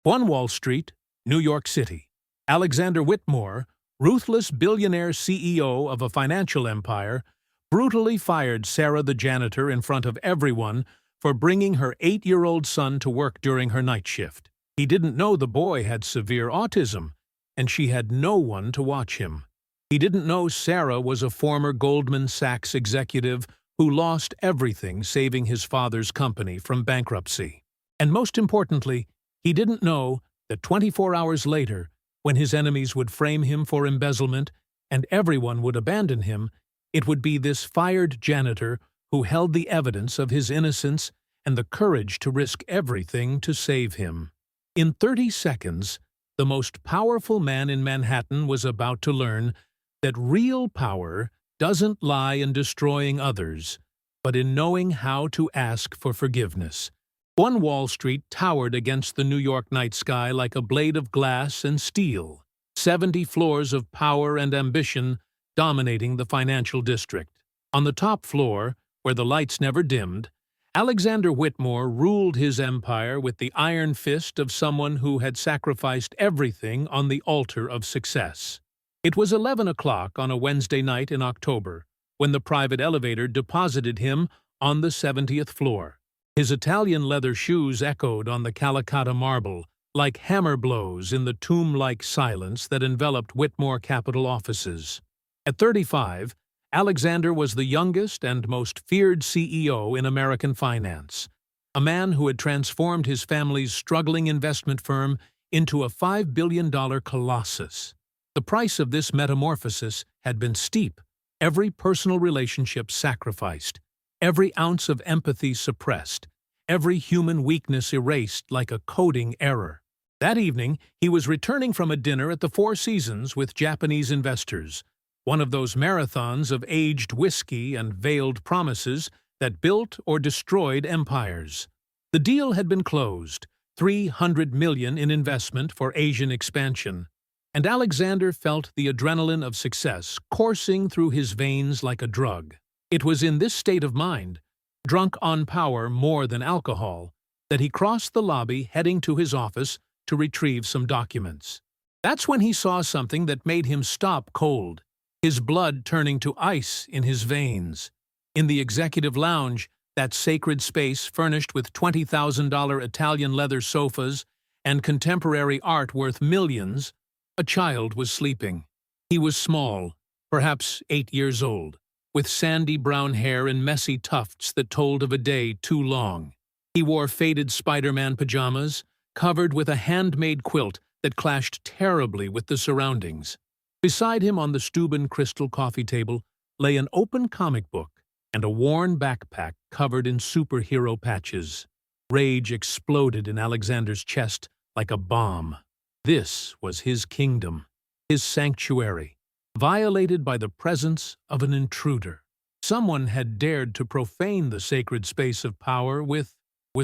1 Wall Street, New York City. Alexander Whitmore, ruthless billionaire CEO of a financial empire, brutally fired Sarah the janitor in front of everyone for bringing her 8-year-old son to work during her night shift. He didn't know the boy had severe autism, and she had no one to watch him. He didn't know Sarah was a former Goldman Sachs executive who lost everything saving his father's company from bankruptcy. And most importantly, he didn't know that 24 hours later, when his enemies would frame him for embezzlement and everyone would abandon him, it would be this fired janitor who held the evidence of his innocence and the courage to risk everything to save him. In 30 seconds, the most powerful man in Manhattan was about to learn that real power doesn't lie in destroying others, but in knowing how to ask for forgiveness. 1 Wall Street towered against the New York night sky like a blade of glass and steel, 70 floors of power and ambition dominating the financial district. On the top floor, where the lights never dimmed, Alexander Whitmore ruled his empire with the iron fist of someone who had sacrificed everything on the altar of success. It was 11 o'clock on a Wednesday night in October when the private elevator deposited him on the 70th floor. His Italian leather shoes echoed on the Calicut marble like hammer blows in the tomb-like silence that enveloped Whitmore Capital offices. At 35, Alexander was the youngest and most feared CEO in American finance, a man who had transformed his family's struggling investment firm into a $5 billion colossus. The price of this metamorphosis had been steep, every personal relationship sacrificed, every ounce of empathy suppressed, every human weakness erased like a coding error. That evening, he was returning from a dinner at the Four Seasons with Japanese investors, one of those marathons of aged whiskey and veiled promises that built or destroyed empires. The deal had been closed, $300 million in investment for Asian expansion, and Alexander felt the adrenaline of success coursing through his veins like a drug. It was in this state of mind, drunk on power more than alcohol, that he crossed the lobby heading to his office to retrieve some documents. That's when he saw something that made him stop cold, his blood turning to ice in his veins. In the executive lounge, that sacred space furnished with $20,000 Italian leather sofas and contemporary art worth millions, a child was sleeping. He was small, perhaps 8 years old, with sandy brown hair and messy tufts that told of a day too long. He wore faded Spider-Man pajamas, covered with a handmade quilt that clashed terribly with the surroundings. Beside him on the Steuben crystal coffee table lay an open comic book and a worn backpack covered in superhero patches. Rage exploded in Alexander's chest like a bomb. This was his kingdom, his sanctuary, violated by the presence of an intruder. Someone had dared to profane the sacred space of power with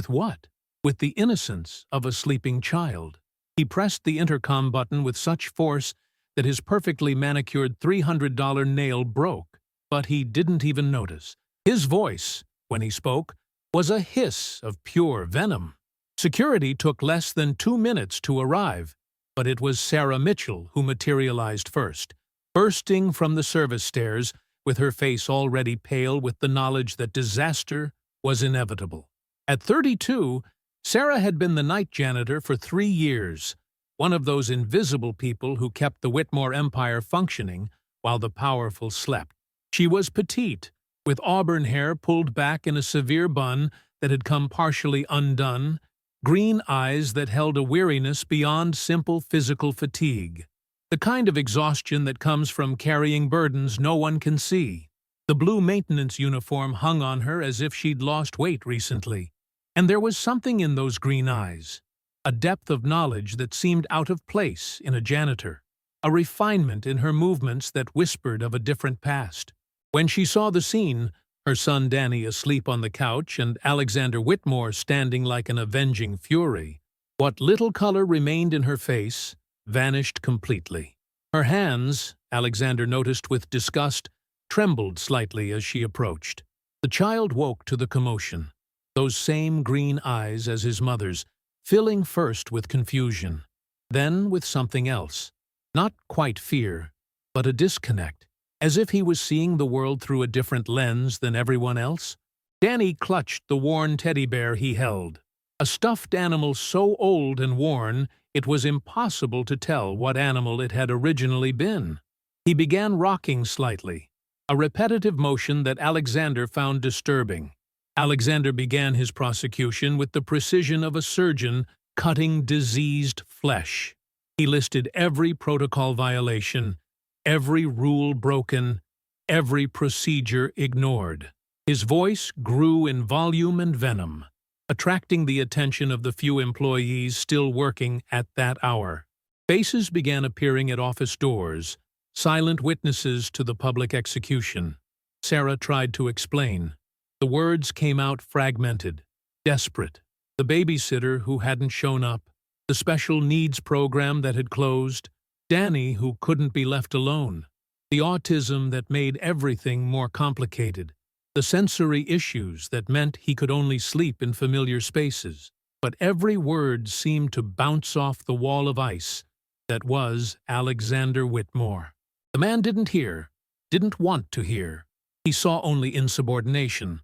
what? With the innocence of a sleeping child. He pressed the intercom button with such force that his perfectly manicured $300 nail broke, but he didn't even notice. His voice, when he spoke, was a hiss of pure venom. Security took less than 2 minutes to arrive, but it was Sarah Mitchell who materialized first, bursting from the service stairs with her face already pale with the knowledge that disaster was inevitable. At 32, Sarah had been the night janitor for 3 years, one of those invisible people who kept the Whitmore empire functioning while the powerful slept. She was petite, with auburn hair pulled back in a severe bun that had come partially undone, green eyes that held a weariness beyond simple physical fatigue, the kind of exhaustion that comes from carrying burdens no one can see. The blue maintenance uniform hung on her as if she'd lost weight recently, and there was something in those green eyes, a depth of knowledge that seemed out of place in a janitor, a refinement in her movements that whispered of a different past. When she saw the scene, her son Danny asleep on the couch and Alexander Whitmore standing like an avenging fury, what little color remained in her face vanished completely. Her hands, Alexander noticed with disgust, trembled slightly as she approached. The child woke to the commotion. Those same green eyes as his mother's, filling first with confusion, then with something else. Not quite fear, but a disconnect, as if he was seeing the world through a different lens than everyone else. Danny clutched the worn teddy bear he held, a stuffed animal so old and worn it was impossible to tell what animal it had originally been. He began rocking slightly, a repetitive motion that Alexander found disturbing. Alexander began his prosecution with the precision of a surgeon cutting diseased flesh. He listed every protocol violation, every rule broken, every procedure ignored. His voice grew in volume and venom, attracting the attention of the few employees still working at that hour. Faces began appearing at office doors, silent witnesses to the public execution. Sarah tried to explain. The words came out fragmented, desperate. The babysitter who hadn't shown up, the special needs program that had closed, Danny who couldn't be left alone, the autism that made everything more complicated, the sensory issues that meant he could only sleep in familiar spaces. But every word seemed to bounce off the wall of ice that was Alexander Whitmore. The man didn't hear, didn't want to hear. He saw only insubordination,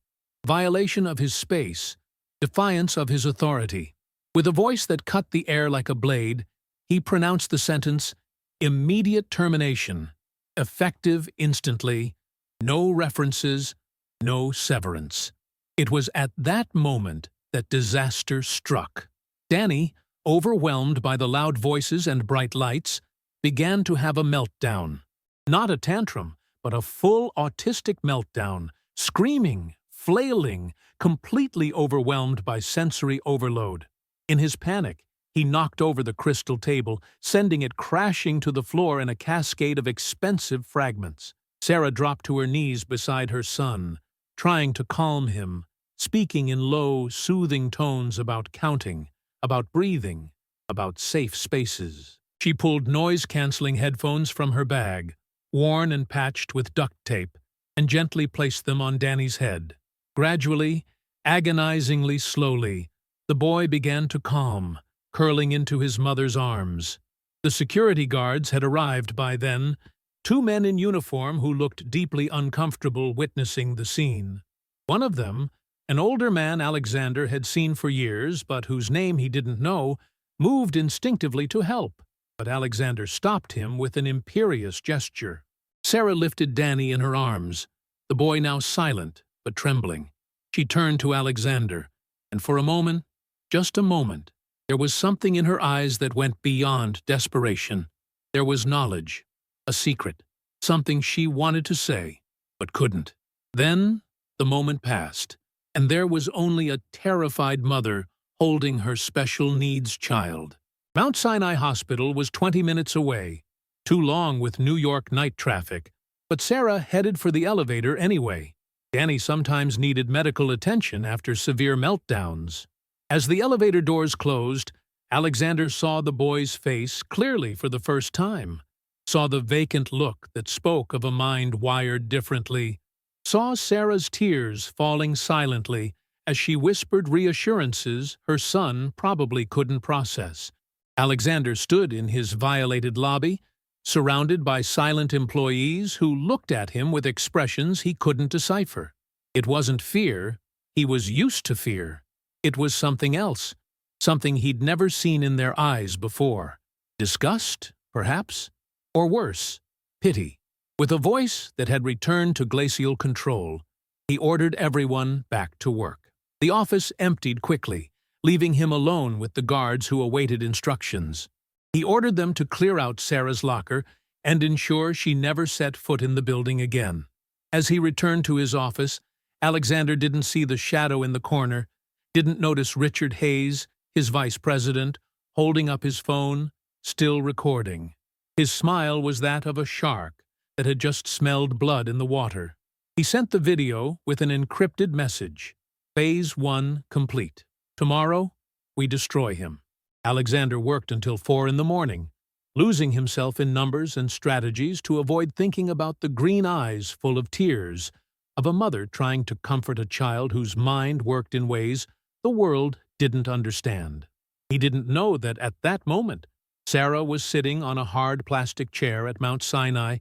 violation of his space, defiance of his authority. With a voice that cut the air like a blade, he pronounced the sentence, immediate termination, effective instantly, no references, no severance. It was at that moment that disaster struck. Danny, overwhelmed by the loud voices and bright lights, began to have a meltdown. Not a tantrum, but a full autistic meltdown, screaming, flailing, completely overwhelmed by sensory overload. In his panic, he knocked over the crystal table, sending it crashing to the floor in a cascade of expensive fragments. Sarah dropped to her knees beside her son, trying to calm him, speaking in low, soothing tones about counting, about breathing, about safe spaces. She pulled noise-canceling headphones from her bag, worn and patched with duct tape, and gently placed them on Danny's head. Gradually, agonizingly slowly, the boy began to calm, curling into his mother's arms. The security guards had arrived by then, two men in uniform who looked deeply uncomfortable witnessing the scene. One of them, an older man Alexander had seen for years but whose name he didn't know, moved instinctively to help, but Alexander stopped him with an imperious gesture. Sarah lifted Danny in her arms, the boy now silent but trembling. She turned to Alexander, and for a moment, just a moment, there was something in her eyes that went beyond desperation. There was knowledge, a secret, something she wanted to say, but couldn't. Then the moment passed, and there was only a terrified mother holding her special needs child. Mount Sinai Hospital was 20 minutes away, too long with New York night traffic, but Sarah headed for the elevator anyway. Danny sometimes needed medical attention after severe meltdowns. As the elevator doors closed, Alexander saw the boy's face clearly for the first time, saw the vacant look that spoke of a mind wired differently, saw Sarah's tears falling silently as she whispered reassurances her son probably couldn't process. Alexander stood in his violated lobby, surrounded by silent employees who looked at him with expressions he couldn't decipher. It wasn't fear, he was used to fear. It was something else, something he'd never seen in their eyes before. Disgust, perhaps? Or worse, pity. With a voice that had returned to glacial control, he ordered everyone back to work. The office emptied quickly, leaving him alone with the guards who awaited instructions. He ordered them to clear out Sarah's locker and ensure she never set foot in the building again. As he returned to his office, Alexander didn't see the shadow in the corner, didn't notice Richard Hayes, his vice president, holding up his phone, still recording. His smile was that of a shark that had just smelled blood in the water. He sent the video with an encrypted message. Phase 1 complete. Tomorrow, we destroy him. Alexander worked until 4 in the morning, losing himself in numbers and strategies to avoid thinking about the green eyes full of tears of a mother trying to comfort a child whose mind worked in ways the world didn't understand. He didn't know that at that moment, Sarah was sitting on a hard plastic chair at Mount Sinai,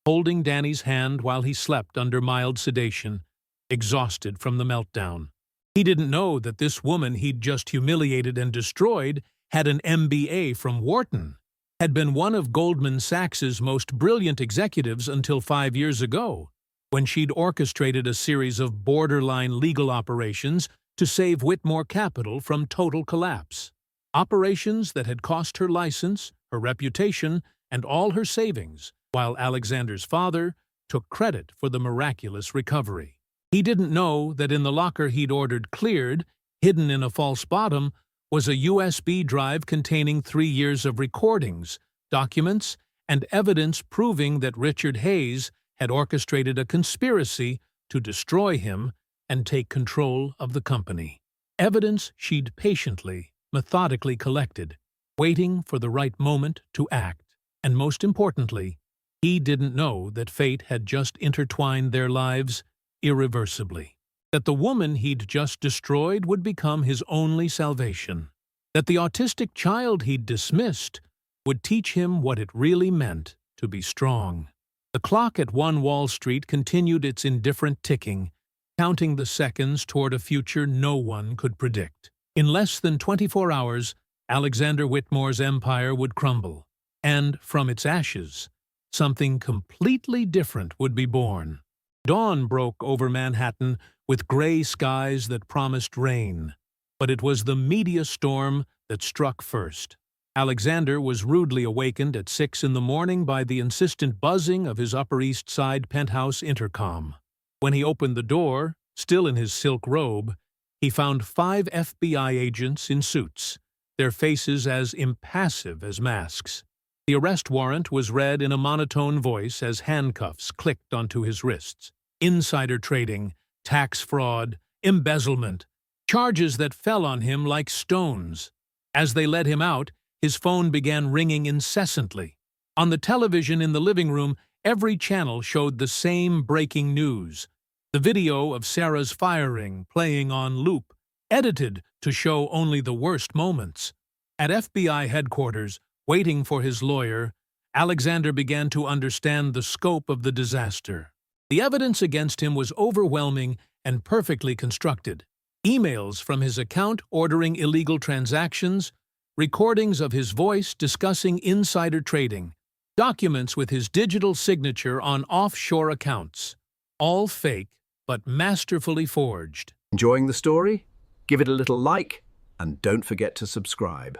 holding Danny's hand while he slept under mild sedation, exhausted from the meltdown. He didn't know that this woman he'd just humiliated and destroyed had an MBA from Wharton, had been one of Goldman Sachs's most brilliant executives until 5 years ago, when she'd orchestrated a series of borderline legal operations to save Whitmore Capital from total collapse. Operations that had cost her license, her reputation, and all her savings, while Alexander's father took credit for the miraculous recovery. He didn't know that in the locker he'd ordered cleared, hidden in a false bottom, was a USB drive containing 3 years of recordings, documents, and evidence proving that Richard Hayes had orchestrated a conspiracy to destroy him and take control of the company. Evidence she'd patiently, methodically collected, waiting for the right moment to act. And most importantly, he didn't know that fate had just intertwined their lives irreversibly. That the woman he'd just destroyed would become his only salvation. That the autistic child he'd dismissed would teach him what it really meant to be strong. The clock at 1 Wall Street continued its indifferent ticking, counting the seconds toward a future no one could predict. In less than 24 hours, Alexander Whitmore's empire would crumble, and from its ashes, something completely different would be born. Dawn broke over Manhattan with gray skies that promised rain, but it was the media storm that struck first. Alexander was rudely awakened at 6 in the morning by the insistent buzzing of his Upper East Side penthouse intercom. When he opened the door, still in his silk robe, he found 5 FBI agents in suits, their faces as impassive as masks. The arrest warrant was read in a monotone voice as handcuffs clicked onto his wrists. Insider trading, tax fraud, embezzlement, charges that fell on him like stones. As they led him out, his phone began ringing incessantly. On the television in the living room, every channel showed the same breaking news. The video of Sarah's firing playing on loop, edited to show only the worst moments. At FBI headquarters, waiting for his lawyer, Alexander began to understand the scope of the disaster. The evidence against him was overwhelming and perfectly constructed. Emails from his account ordering illegal transactions, recordings of his voice discussing insider trading, documents with his digital signature on offshore accounts. All fake, but masterfully forged. Enjoying the story? Give it a little like, and don't forget to subscribe.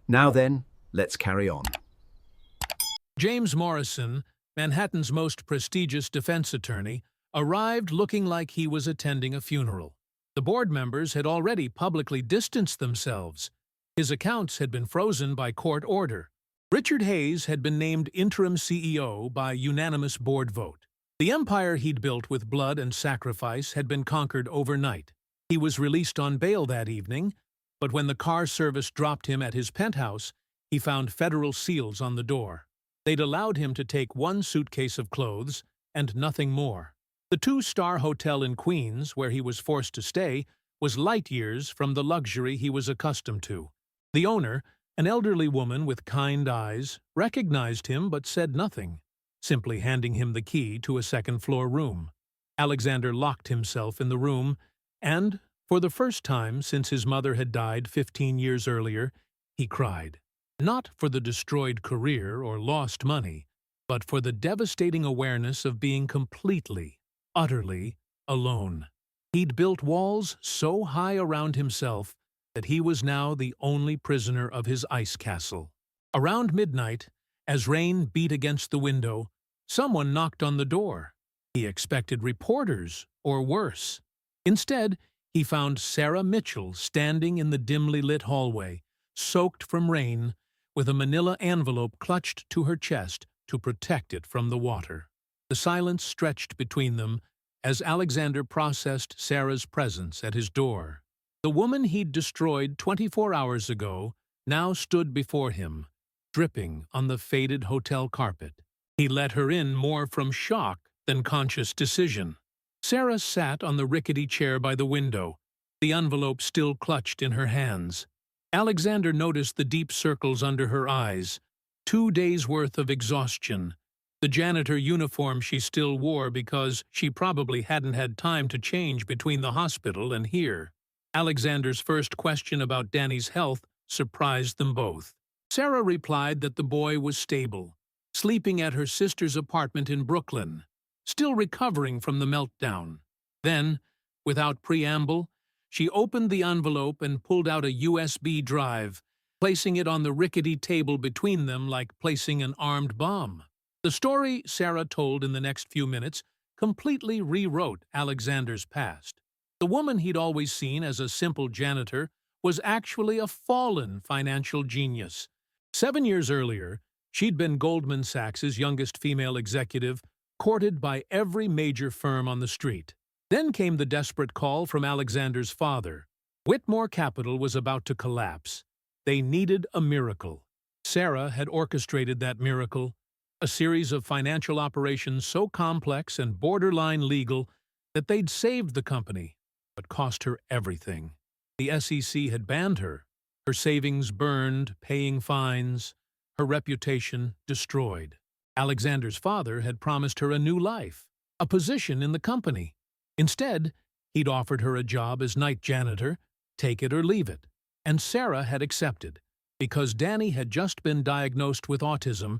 Now then, let's carry on. James Morrison, Manhattan's most prestigious defense attorney, arrived looking like he was attending a funeral. The board members had already publicly distanced themselves. His accounts had been frozen by court order. Richard Hayes had been named interim CEO by unanimous board vote. The empire he'd built with blood and sacrifice had been conquered overnight. He was released on bail that evening, but when the car service dropped him at his penthouse, he found federal seals on the door. They'd allowed him to take 1 suitcase of clothes and nothing more. The 2-star hotel in Queens, where he was forced to stay, was light years from the luxury he was accustomed to. The owner, an elderly woman with kind eyes, recognized him but said nothing, simply handing him the key to a second-floor room. Alexander locked himself in the room, and, for the first time since his mother had died 15 years earlier, he cried. Not for the destroyed career or lost money, but for the devastating awareness of being completely, utterly alone. He'd built walls so high around himself that he was now the only prisoner of his ice castle. Around midnight, as rain beat against the window, someone knocked on the door. He expected reporters, or worse. Instead, he found Sarah Mitchell standing in the dimly lit hallway, soaked from rain, with a manila envelope clutched to her chest to protect it from the water. The silence stretched between them as Alexander processed Sarah's presence at his door. The woman he'd destroyed 24 hours ago now stood before him, dripping on the faded hotel carpet. He let her in more from shock than conscious decision. Sarah sat on the rickety chair by the window, the envelope still clutched in her hands. Alexander noticed the deep circles under her eyes. 2 days' worth of exhaustion. The janitor uniform she still wore because she probably hadn't had time to change between the hospital and here. Alexander's first question about Danny's health surprised them both. Sarah replied that the boy was stable, sleeping at her sister's apartment in Brooklyn, still recovering from the meltdown. Then, without preamble, she opened the envelope and pulled out a USB drive, placing it on the rickety table between them like placing an armed bomb. The story Sarah told in the next few minutes completely rewrote Alexander's past. The woman he'd always seen as a simple janitor was actually a fallen financial genius. 7 years earlier, she'd been Goldman Sachs' youngest female executive, courted by every major firm on the street. Then came the desperate call from Alexander's father. Whitmore Capital was about to collapse. They needed a miracle. Sarah had orchestrated that miracle, a series of financial operations so complex and borderline legal that they'd saved the company, but cost her everything. The SEC had banned her, her savings burned, paying fines, her reputation destroyed. Alexander's father had promised her a new life, a position in the company. Instead, he'd offered her a job as night janitor, take it or leave it. And Sarah had accepted, because Danny had just been diagnosed with autism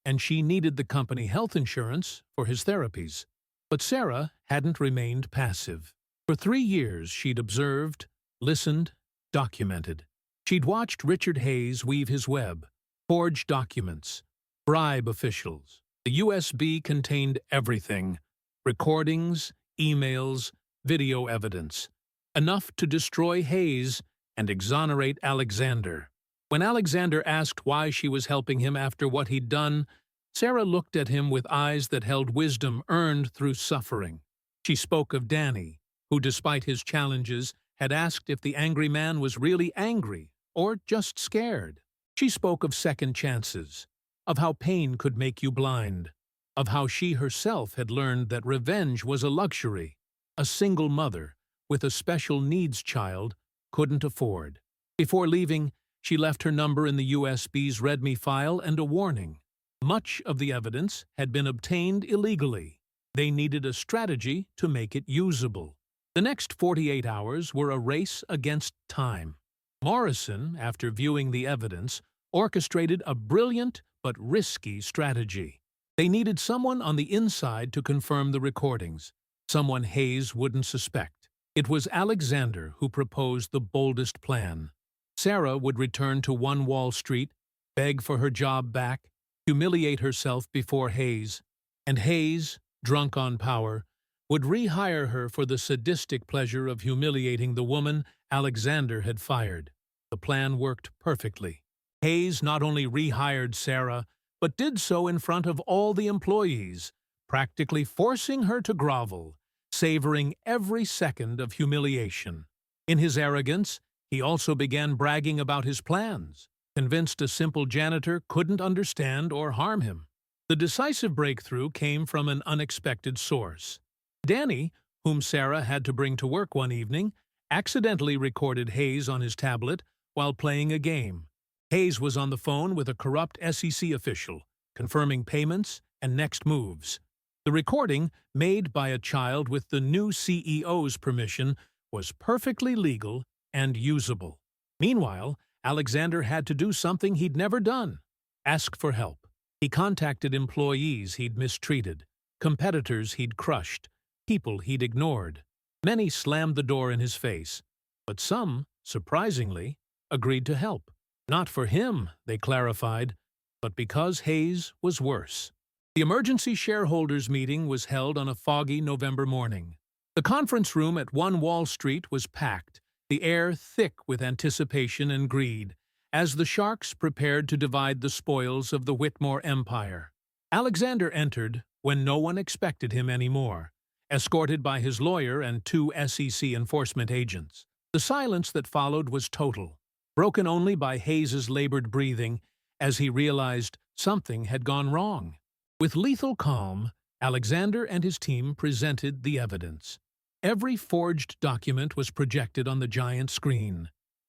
and she needed the company health insurance for his therapies. But Sarah hadn't remained passive. For 3 years, she'd observed, listened, documented. She'd watched Richard Hayes weave his web, forge documents, bribe officials. The USB contained everything: recordings, emails, video evidence, enough to destroy Hayes and exonerate Alexander. When Alexander asked why she was helping him after what he'd done, Sarah looked at him with eyes that held wisdom earned through suffering. She spoke of Danny, who, despite his challenges, had asked if the angry man was really angry or just scared. She spoke of second chances, of how pain could make you blind, of how she herself had learned that revenge was a luxury a single mother with a special needs child couldn't afford. Before leaving, she left her number in the USB's README file and a warning. Much of the evidence had been obtained illegally. They needed a strategy to make it usable. The next 48 hours were a race against time. Morrison, after viewing the evidence, orchestrated a brilliant but risky strategy. They needed someone on the inside to confirm the recordings, someone Hayes wouldn't suspect. It was Alexander who proposed the boldest plan. Sarah would return to 1 Wall Street, beg for her job back, humiliate herself before Hayes, and Hayes, drunk on power, would rehire her for the sadistic pleasure of humiliating the woman Alexander had fired. The plan worked perfectly. Hayes not only rehired Sarah, but did so in front of all the employees, practically forcing her to grovel, savoring every second of humiliation. In his arrogance, he also began bragging about his plans, convinced a simple janitor couldn't understand or harm him. The decisive breakthrough came from an unexpected source. Danny, whom Sarah had to bring to work one evening, accidentally recorded Hayes on his tablet while playing a game. Hayes was on the phone with a corrupt SEC official, confirming payments and next moves. The recording, made by a child with the new CEO's permission, was perfectly legal and usable. Meanwhile, Alexander had to do something he'd never done: ask for help. He contacted employees he'd mistreated, competitors he'd crushed, people he'd ignored. Many slammed the door in his face, but some, surprisingly, agreed to help. Not for him, they clarified, but because Hayes was worse. The emergency shareholders' meeting was held on a foggy November morning. The conference room at 1 Wall Street was packed, the air thick with anticipation and greed, as the sharks prepared to divide the spoils of the Whitmore empire. Alexander entered when no one expected him anymore, escorted by his lawyer and 2 SEC enforcement agents. The silence that followed was total, broken only by Hayes's labored breathing as he realized something had gone wrong. With lethal calm, Alexander and his team presented the evidence. Every forged document was projected on the giant screen.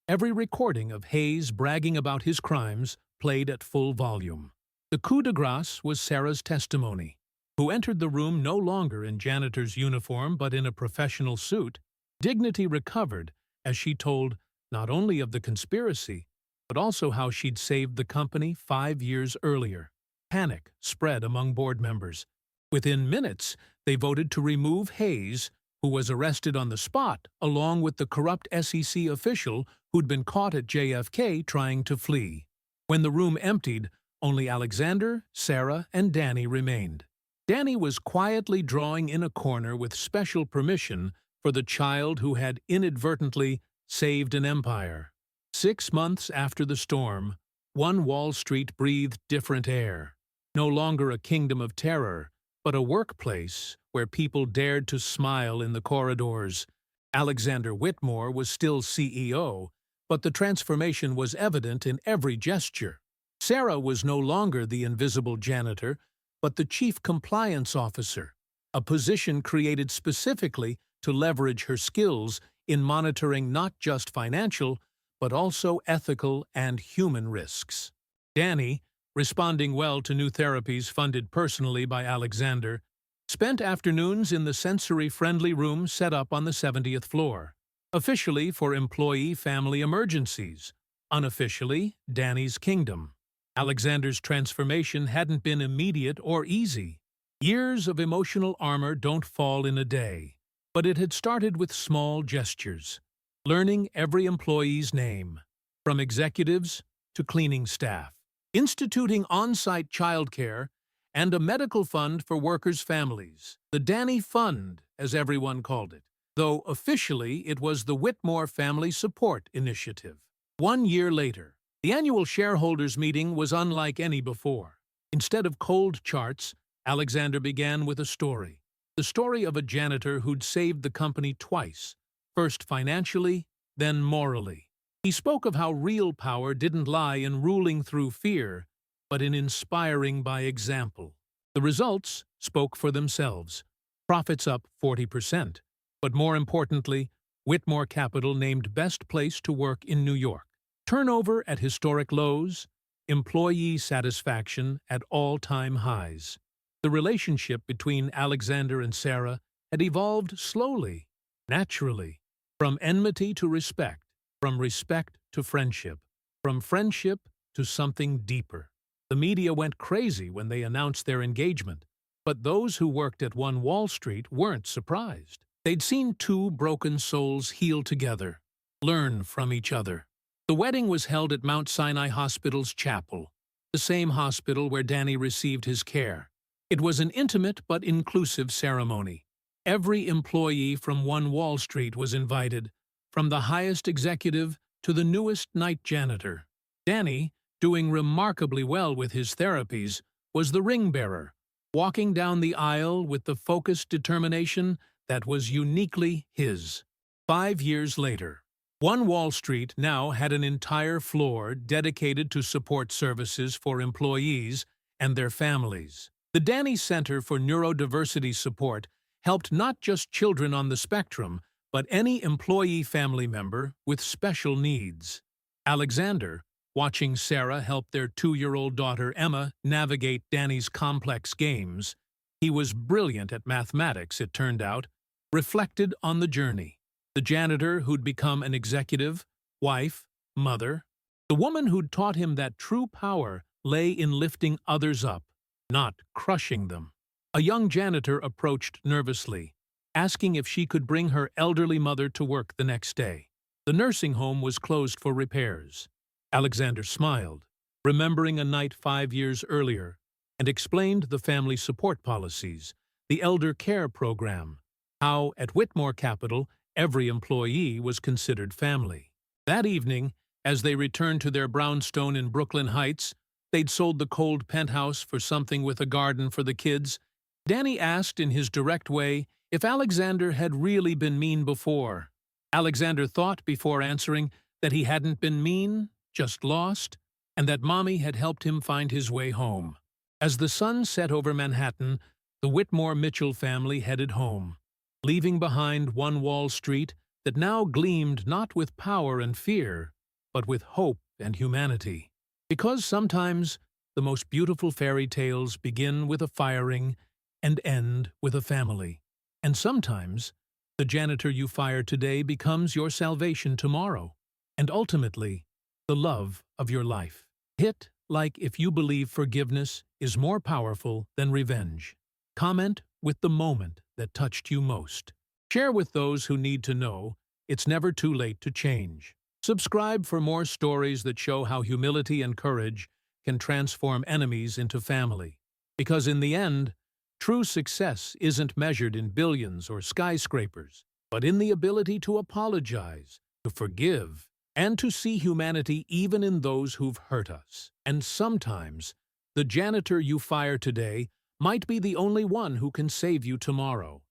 Every recording of Hayes bragging about his crimes played at full volume. The coup de grace was Sarah's testimony, who entered the room no longer in janitor's uniform but in a professional suit. Dignity recovered as she told not only of the conspiracy, but also how she'd saved the company 5 years earlier. Panic spread among board members. Within minutes, they voted to remove Hayes, who was arrested on the spot, along with the corrupt SEC official who'd been caught at JFK trying to flee. When the room emptied, only Alexander, Sarah, and Danny remained. Danny was quietly drawing in a corner with special permission for the child who had inadvertently saved an empire. 6 months after the storm, One Wall Street breathed different air. No longer a kingdom of terror, but a workplace where people dared to smile in the corridors. Alexander Whitmore was still CEO, but the transformation was evident in every gesture. Sarah was no longer the invisible janitor, but the chief compliance officer, a position created specifically to leverage her skills in monitoring not just financial, but also ethical and human risks. Danny, responding well to new therapies funded personally by Alexander, spent afternoons in the sensory-friendly room set up on the 70th floor, officially for employee family emergencies, unofficially Danny's kingdom. Alexander's transformation hadn't been immediate or easy. Years of emotional armor don't fall in a day, but it had started with small gestures, learning every employee's name, from executives to cleaning staff, instituting on-site childcare, and a medical fund for workers' families, the Danny Fund, as everyone called it, though officially it was the Whitmore Family Support Initiative. 1 year later, the annual shareholders' meeting was unlike any before. Instead of cold charts, Alexander began with a story. The story of a janitor who'd saved the company twice, first financially, then morally. He spoke of how real power didn't lie in ruling through fear, but in inspiring by example. The results spoke for themselves. Profits up 40%. But more importantly, Whitmore Capital named Best Place to Work in New York. Turnover at historic lows, employee satisfaction at all-time highs. The relationship between Alexander and Sarah had evolved slowly, naturally, from enmity to respect, from respect to friendship, from friendship to something deeper. The media went crazy when they announced their engagement, but those who worked at One Wall Street weren't surprised. They'd seen two broken souls heal together, learn from each other. The wedding was held at Mount Sinai Hospital's chapel, the same hospital where Danny received his care. It was an intimate but inclusive ceremony. Every employee from One Wall Street was invited, from the highest executive to the newest night janitor. Danny, doing remarkably well with his therapies, was the ring-bearer, walking down the aisle with the focused determination that was uniquely his. 5 years later, One Wall Street now had an entire floor dedicated to support services for employees and their families. The Danny Center for Neurodiversity Support helped not just children on the spectrum, but any employee family member with special needs. Alexander, watching Sarah help their 2-year-old daughter Emma navigate Danny's complex games, he was brilliant at mathematics, it turned out, reflected on the journey. The janitor who'd become an executive, wife, mother, the woman who'd taught him that true power lay in lifting others up, not crushing them. A young janitor approached nervously, asking if she could bring her elderly mother to work the next day. The nursing home was closed for repairs. Alexander smiled, remembering a night 5 years earlier, and explained the family support policies, the elder care program, how at Whitmore Capital every employee was considered family. That evening, as they returned to their brownstone in Brooklyn Heights, they'd sold the cold penthouse for something with a garden for the kids. Danny asked in his direct way if Alexander had really been mean before. Alexander thought before answering that he hadn't been mean, just lost, and that Mommy had helped him find his way home. As the sun set over Manhattan, the Whitmore Mitchell family headed home, leaving behind One Wall Street that now gleamed not with power and fear, but with hope and humanity. Because sometimes the most beautiful fairy tales begin with a firing and end with a family. And sometimes the janitor you fire today becomes your salvation tomorrow, and ultimately, the love of your life. Hit like if you believe forgiveness is more powerful than revenge. Comment with the moment that touched you most. Share with those who need to know it's never too late to change. Subscribe for more stories that show how humility and courage can transform enemies into family. Because in the end, true success isn't measured in billions or skyscrapers, but in the ability to apologize, to forgive, and to see humanity even in those who've hurt us. And sometimes, the janitor you fire today might be the only one who can save you tomorrow.